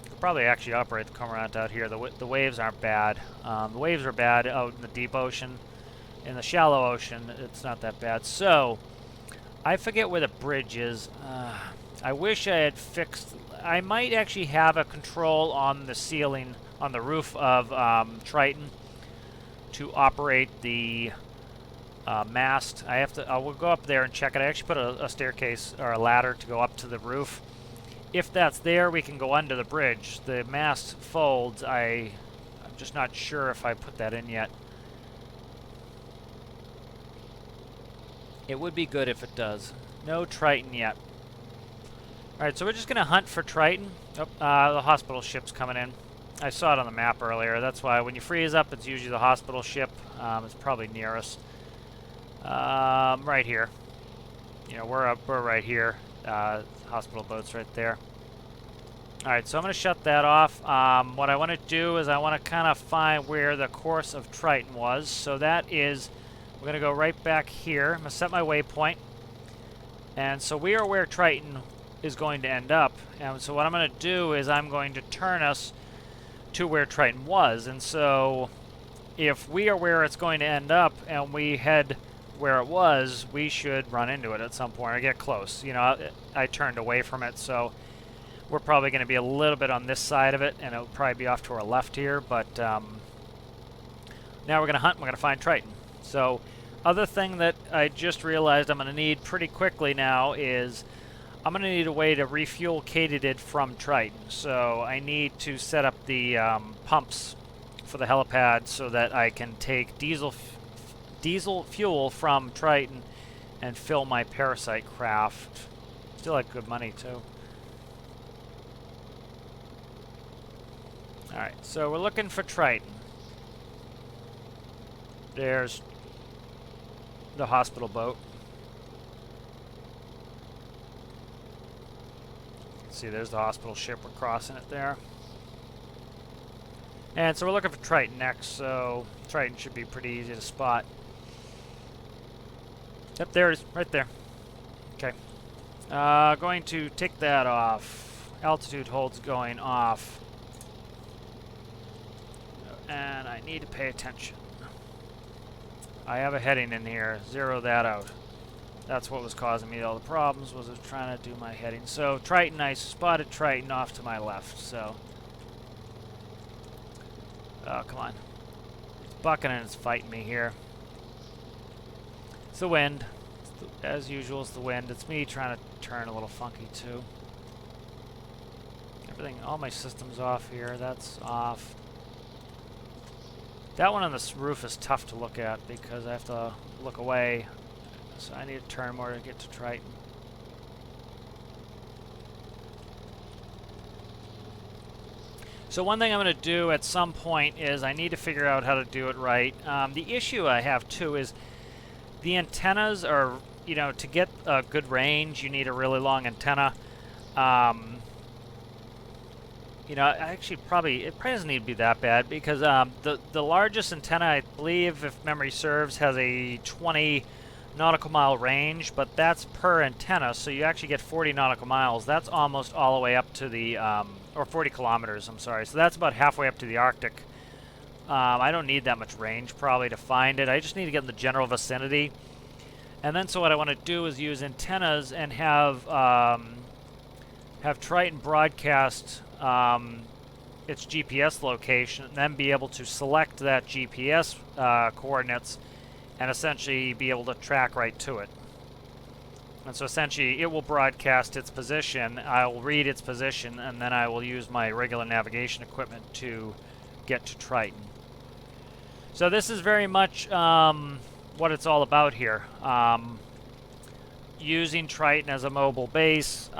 Could probably actually operate the cormorant out here. The waves aren't bad. The waves are bad out in the deep ocean. In the shallow ocean, it's not that bad. So I forget where the bridge is. I wish I had fixed. I might actually have a control on the ceiling, on the roof of Triton, to operate the mast. I will go up there and check it. I actually put a staircase or a ladder to go up to the roof. If that's there, we can go under the bridge. The mast folds. I'm just not sure if I put that in yet. It would be good if it does. No Triton yet. Alright, so we're just going to hunt for Triton. Oh, the hospital ship's coming in. I saw it on the map earlier. That's why when you freeze up, it's usually the hospital ship. It's probably near us. Right here. You know, we're right here. Hospital boat's right there. Alright, so I'm going to shut that off. What I want to do is I want to kind of find where the course of Triton was. So that is, we're going to go right back here. I'm going to set my waypoint. And so we are where Triton is going to end up. And so what I'm going to do is I'm going to turn us to where Triton was. And so if we are where it's going to end up and we head where it was, we should run into it at some point or get close. You know, I turned away from it, so We're probably going to be a little bit on this side of it, and it'll probably be off to our left here, but now we're going to hunt and we're going to find Triton. So, other thing that I just realized I'm going to need pretty quickly now is I'm going to need a way to refuel Katydid from Triton. So, I need to set up the pumps for the helipad so that I can take diesel fuel from Triton and fill my parasite craft. Still like good money too. Alright, so we're looking for Triton. There's the hospital boat. See, there's the hospital ship. We're crossing it there. And so we're looking for Triton next, so Triton should be pretty easy to spot. Yep, there it is, right there. Okay. Going to take that off. Altitude hold's going off. And I need to pay attention. I have a heading in here. Zero that out. That's what was causing me all the problems, was I was trying to do my heading. So Triton, I spotted Triton off to my left, so. Oh, come on. It's bucking and it's fighting me here. It's the wind. As usual, it's the wind. It's me trying to turn a little funky, too. Everything, all my systems off here. That's off. That one on this roof is tough to look at because I have to look away. So I need to turn more to get to Triton. So one thing I'm going to do at some point is I need to figure out how to do it right. The issue I have too is the antennas are, you know, to get a good range, you need a really long antenna. You know, actually, it probably doesn't need to be that bad because the largest antenna, I believe, if memory serves, has a 20 nautical mile range, but that's per antenna, so you actually get 40 nautical miles. That's almost all the way up to the, or 40 kilometers, I'm sorry. So that's about halfway up to the Arctic. I don't need that much range probably to find it. I just need to get in the general vicinity. And then so what I want to do is use antennas and have Triton broadcast its GPS location and then be able to select that GPS coordinates and essentially be able to track right to it. And so essentially it will broadcast its position, I will read its position, and then I will use my regular navigation equipment to get to Triton. So this is very much what it's all about here. Using Triton as a mobile base,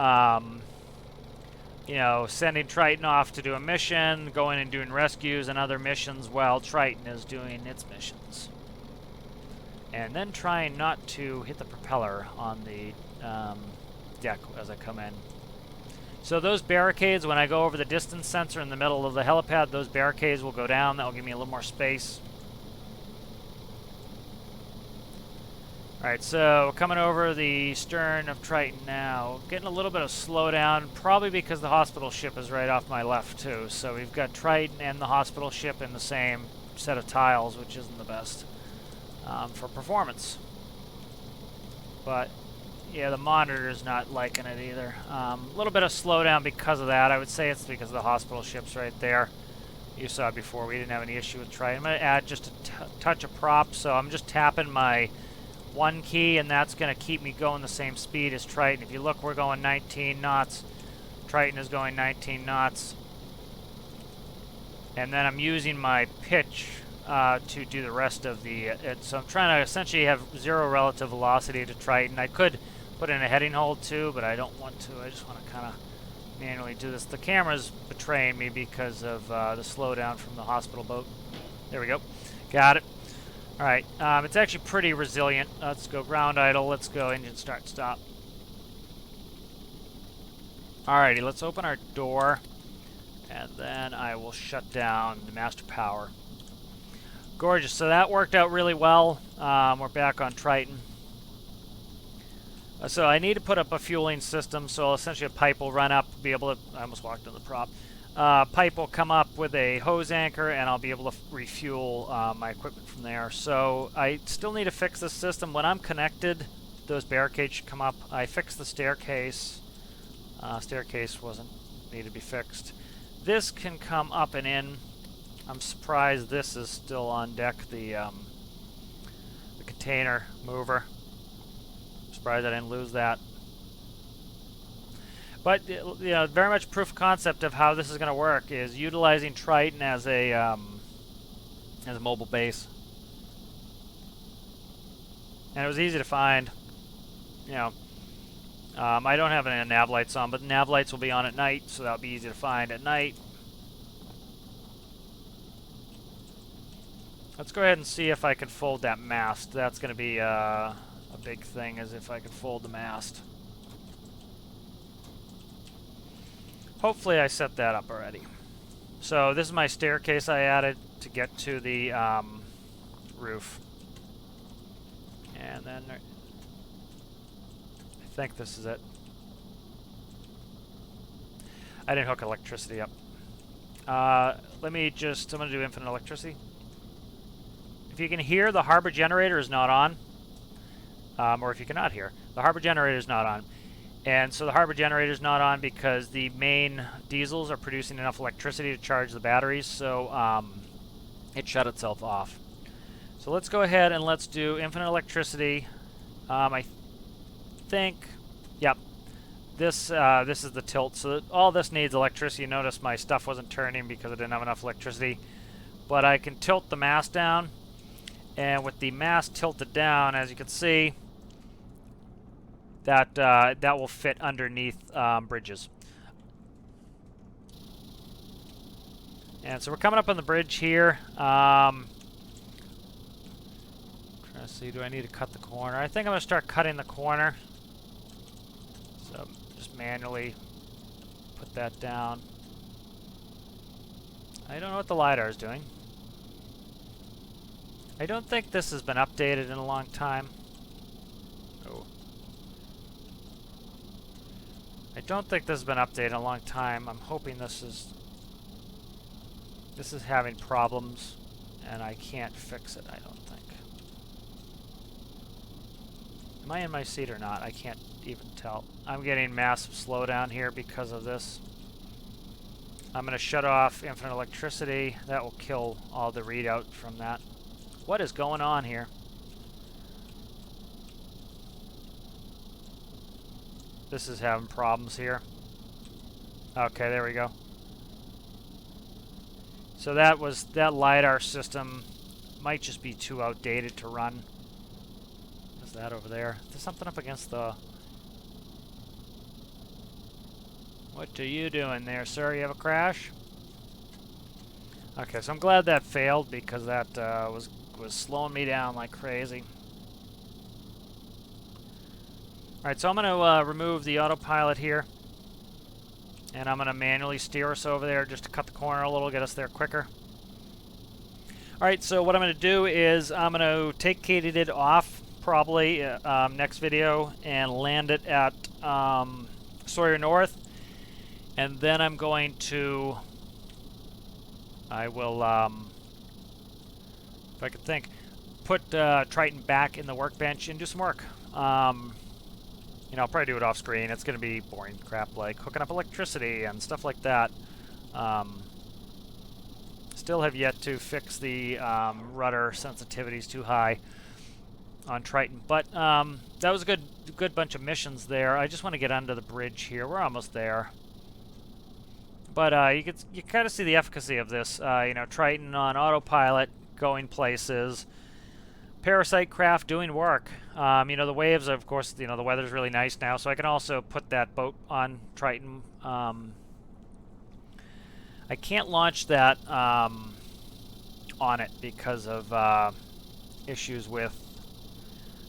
you know, sending Triton off to do a mission, going and doing rescues and other missions while Triton is doing its missions. And then trying not to hit the propeller on the deck as I come in. So those barricades, when I go over the distance sensor in the middle of the helipad, those barricades will go down. That will give me a little more space. Alright, so coming over the stern of Triton now. Getting a little bit of slowdown, probably because the hospital ship is right off my left too. So we've got Triton and the hospital ship in the same set of tiles, which isn't the best for performance. But yeah, the monitor's not liking it either. A little bit of slowdown because of that. I would say it's because of the hospital ship's right there. You saw it before, we didn't have any issue with Triton. I'm going to add just a touch of prop, so I'm just tapping my one key, and that's going to keep me going the same speed as Triton. If you look, we're going 19 knots. Triton is going 19 knots. And then I'm using my pitch to do the rest of the... so I'm trying to essentially have zero relative velocity to Triton. I could put in a heading hold too, but I don't want to. I just want to kind of manually do this. The camera's betraying me because of the slowdown from the hospital boat. There we go. Got it. Alright, it's actually pretty resilient. Let's go ground idle. Let's go engine start stop. Alrighty, let's open our door, and then I will shut down the master power. Gorgeous. So that worked out really well. We're back on Triton. So I need to put up a fueling system, so essentially a pipe will run up, be able to... I almost walked on the prop. Pipe will come up with a hose anchor, and I'll be able to refuel my equipment from there. So I still need to fix this system. When I'm connected, those barricades should come up. I fixed the staircase. Staircase wasn't need to be fixed. This can come up and in. I'm surprised this is still on deck, the container mover. Surprised I didn't lose that. But you know, very much proof of concept of how this is going to work is utilizing Triton as a mobile base. And it was easy to find. You know, I don't have any nav lights on, but nav lights will be on at night, so that'll be easy to find at night. Let's go ahead and see if I can fold that mast. That's going to be a big thing, is if I can fold the mast. Hopefully I set that up already. So this is my staircase I added to get to the roof. And then I think this is it. I didn't hook electricity up. Let me just, I'm going to do infinite electricity. If you can hear, the harbor generator is not on. Or if you cannot hear, the harbor generator is not on. And so the harbor generator is not on because the main diesels are producing enough electricity to charge the batteries, so it shut itself off. So let's go ahead and let's do infinite electricity. I think, yep, this is the tilt. So all this needs electricity. Notice my stuff wasn't turning because I didn't have enough electricity. But I can tilt the mast down, and with the mast tilted down, as you can see, that will fit underneath bridges. And so we're coming up on the bridge here. Trying to see, do I need to cut the corner? I think I'm going to start cutting the corner. So just manually put that down. I don't know what the LiDAR is doing. I don't think this has been updated in a long time. Oh. I don't think this has been updated in a long time. I'm hoping this is having problems and I can't fix it, I don't think. Am I in my seat or not? I can't even tell. I'm getting massive slowdown here because of this. I'm going to shut off infinite electricity. That will kill all the readout from that. What is going on here? This is having problems here. Okay, there we go. So that LiDAR system might just be too outdated to run. What's that over there? There's something up against the... What are you doing there, sir? You have a crash? Okay, so I'm glad that failed because that was slowing me down like crazy. Alright, so I'm going to remove the autopilot here. And I'm going to manually steer us over there just to cut the corner a little, get us there quicker. Alright, so what I'm going to do is I'm going to take Katydid off probably next video and land it at Sawyer North. And then I'm going to... I will, if I could think, put Triton back in the workbench and do some work. You know, I'll probably do it off screen. It's going to be boring crap like hooking up electricity and stuff like that. Still have yet to fix the rudder sensitivities too high on Triton. But that was a good bunch of missions there. I just want to get under the bridge here. We're almost there. But you kind of see the efficacy of this. You know, Triton on autopilot, going places. Parasite craft doing work. You know, the waves, of course, you know, the weather's really nice now, so I can also put that boat on Triton. I can't launch that on it because of issues with...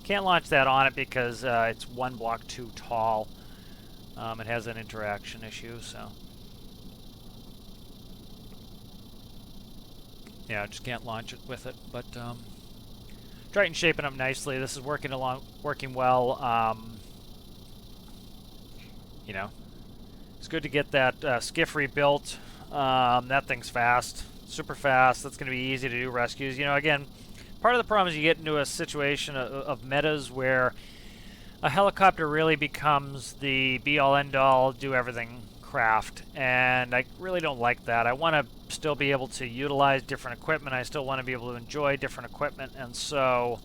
Can't launch that on it because it's one block too tall. It has an interaction issue, so... Yeah, I just can't launch it with it, but... Triton's shaping up nicely. This is working well. You know, it's good to get that skiff rebuilt. That thing's fast, super fast. That's going to be easy to do rescues. You know, again, part of the problem is you get into a situation of metas where a helicopter really becomes the be-all, end-all, do everything craft, and I really don't like that. I want to still be able to utilize different equipment. I still want to be able to enjoy different equipment, and so,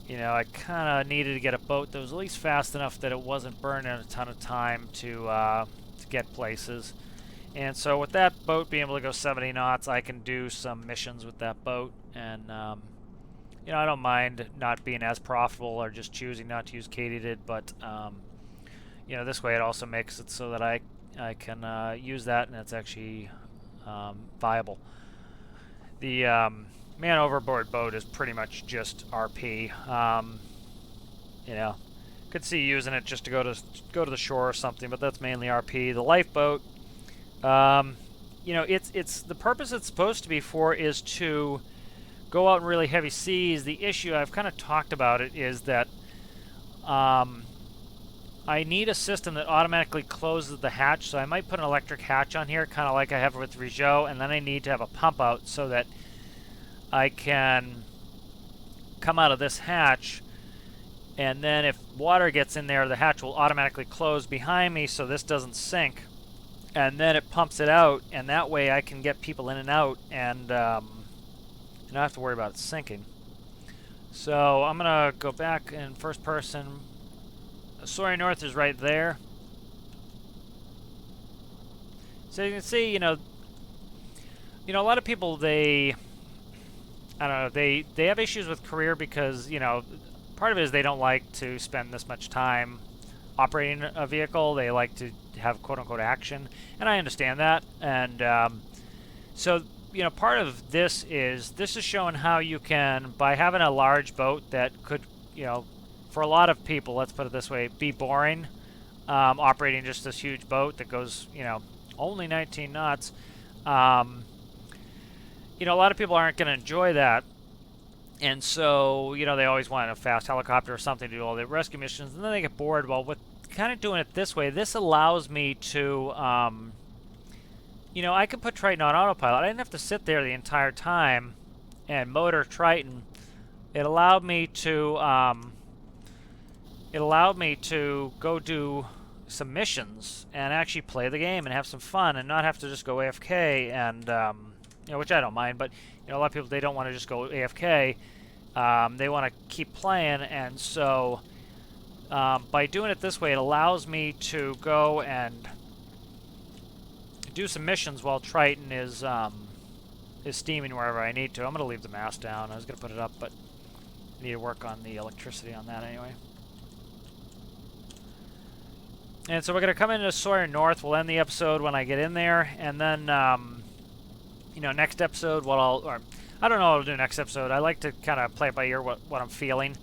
you know, I kind of needed to get a boat that was at least fast enough that it wasn't burning a ton of time to get places. And so with that boat being able to go 70 knots, I can do some missions with that boat, and you know, I don't mind not being as profitable or just choosing not to use Katydid, but you know, this way it also makes it so that I can use that, and it's actually viable. The man overboard boat is pretty much just RP. You know, could see using it just to go to the shore or something, but that's mainly RP. The lifeboat, you know, it's the purpose it's supposed to be for is to go out in really heavy seas. The issue, I've kind of talked about it, is that I need a system that automatically closes the hatch, so I might put an electric hatch on here, kind of like I have with Rizhou, and then I need to have a pump out so that I can come out of this hatch, and then if water gets in there, the hatch will automatically close behind me so this doesn't sink, and then it pumps it out, and that way I can get people in and out, and not have to worry about it sinking. So I'm gonna go back in first person. Sawyer North is right there. So you can see, you know, a lot of people, I don't know, they have issues with career because, you know, part of it is they don't like to spend this much time operating a vehicle. They like to have quote-unquote action, and I understand that. And so, you know, part of this is showing how you can, by having a large boat that could, you know, for a lot of people, let's put it this way, be boring, operating just this huge boat that goes, you know, only 19 knots. You know, a lot of people aren't going to enjoy that. And so, you know, they always want a fast helicopter or something to do all the rescue missions, and then they get bored. Well, with kind of doing it this way, this allows me to, you know, I could put Triton on autopilot. I didn't have to sit there the entire time and motor Triton. It allowed me to go do some missions and actually play the game and have some fun and not have to just go AFK, and you know, which I don't mind, but you know, a lot of people, they don't want to just go AFK. They want to keep playing, and so by doing it this way, it allows me to go and do some missions while Triton is steaming wherever I need to. I'm going to leave the mast down. I was going to put it up, but I need to work on the electricity on that anyway. And so we're going to come into Sawyer North. We'll end the episode when I get in there, and then you know, next episode, I don't know what I'll do next episode. I like to kind of play it by ear, what I'm feeling.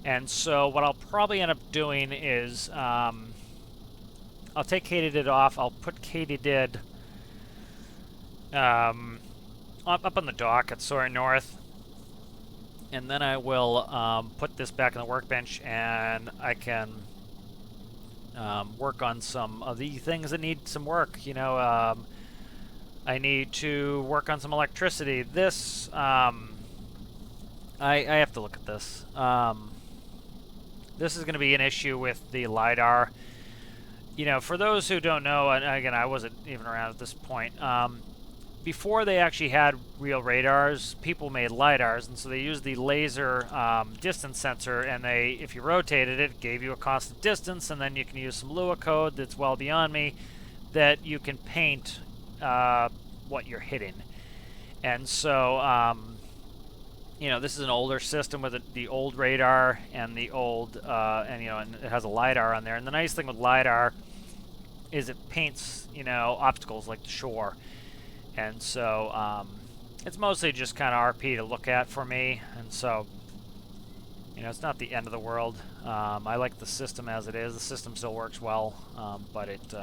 And so what I'll probably end up doing is I'll take Katydid off. I'll put Katydid up on the dock at Sawyer North, and then I will put this back on the workbench, and I can work on some of the things that need some work. You know, I need to work on some electricity. This, I have to look at this. This is going to be an issue with the LiDAR. You know, for those who don't know, and again, I wasn't even around at this point, before they actually had real radars, people made LiDARs, and so they used the laser distance sensor, and if you rotated it, it gave you a constant distance, and then you can use some Lua code that's well beyond me, that you can paint what you're hitting. And so, you know, this is an older system with the old radar and the old, and you know, and it has a LiDAR on there. And the nice thing with LiDAR is it paints, you know, obstacles like the shore. And so, it's mostly just kind of RP to look at for me. And so, you know, it's not the end of the world. I like the system as it is. The system still works well, but it,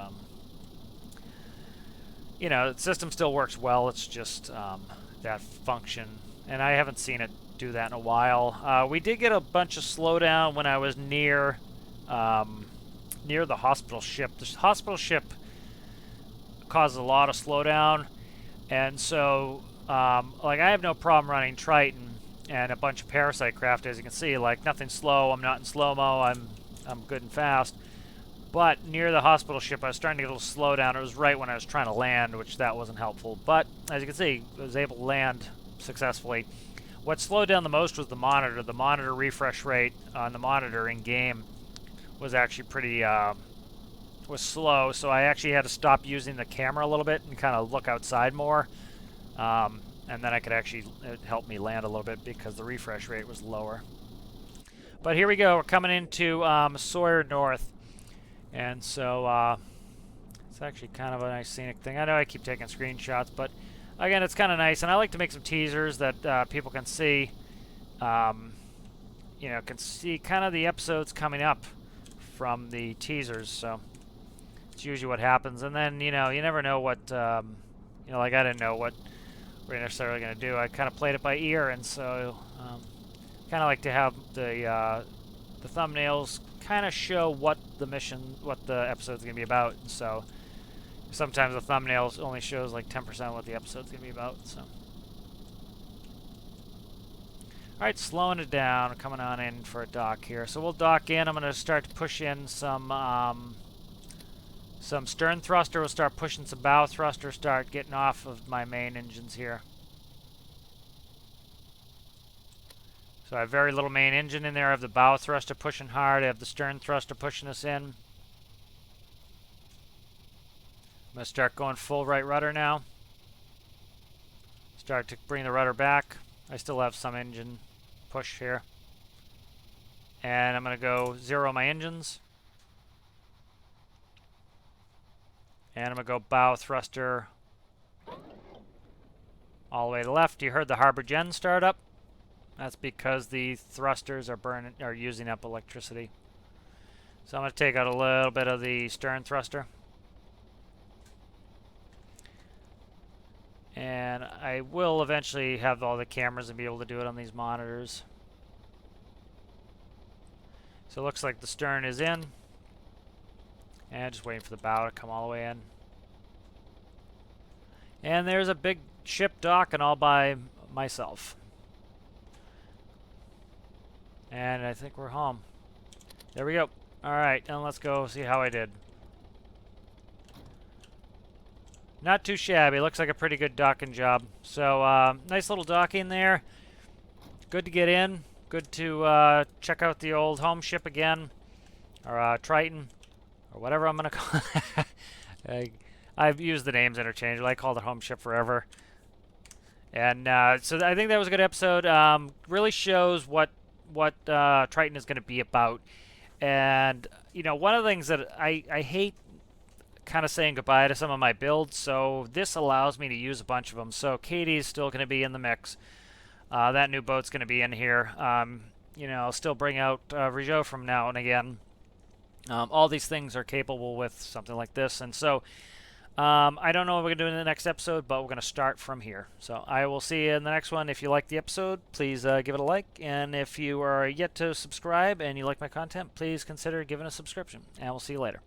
you know, the system still works well. It's just that function, and I haven't seen it do that in a while. We did get a bunch of slowdown when I was near the hospital ship. The hospital ship causes a lot of slowdown, and so like, I have no problem running Triton and a bunch of parasite craft. As you can see, like, nothing slow. I'm not in slow-mo. I'm good and fast. But near the hospital ship, I was starting to get a little slowdown. It was right when I was trying to land, which that wasn't helpful. But as you can see, I was able to land successfully. What slowed down the most was the monitor. The monitor refresh rate on the monitor in game was actually pretty was slow, so I actually had to stop using the camera a little bit and kind of look outside more. And then I could actually, it helped me land a little bit because the refresh rate was lower. But here we go. We're coming into Sawyer North. And so it's actually kind of a nice scenic thing. I know I keep taking screenshots, but again, it's kind of nice. And I like to make some teasers that people can see, you know, can see kind of the episodes coming up from the teasers. So it's usually what happens. And then, you know, you never know what, you know, like I didn't know what we're necessarily going to do. I kind of played it by ear, and so kind of like to have the thumbnails kind of show what the mission, what the episode's going to be about. And so sometimes the thumbnails only shows like 10% of what the episode's going to be about. So, all right, slowing it down, coming on in for a dock here. So we'll dock in. I'm going to start to push in some stern thruster. We'll start pushing some bow thruster. Start getting off of my main engines here. So I have very little main engine in there. I have the bow thruster pushing hard. I have the stern thruster pushing us in. I'm going to start going full right rudder now. Start to bring the rudder back. I still have some engine push here. And I'm going to go zero my engines. And I'm going to go bow thruster all the way to the left. You heard the harbor gen start up. That's because the thrusters are using up electricity. So I'm going to take out a little bit of the stern thruster. And I will eventually have all the cameras and be able to do it on these monitors. So it looks like the stern is in. And just waiting for the bow to come all the way in. And there's a big ship docking all by myself. And I think we're home. There we go. Alright, and let's go see how I did. Not too shabby. Looks like a pretty good docking job. So, nice little docking there. Good to get in. Good to check out the old home ship again. Or Triton. Or whatever I'm going to call it. I've used the names interchangeably. I called it home ship forever. And so I think that was a good episode. Really shows what Triton is going to be about. And, you know, one of the things that I hate kind of saying goodbye to some of my builds, so this allows me to use a bunch of them. So Katydid is still going to be in the mix. That new boat's going to be in here. You know, I'll still bring out Rijot from now and again. All these things are capable with something like this. And so I don't know what we're going to do in the next episode, but we're going to start from here. So I will see you in the next one. If you like the episode, please give it a like. And if you are yet to subscribe and you like my content, please consider giving a subscription. And we'll see you later.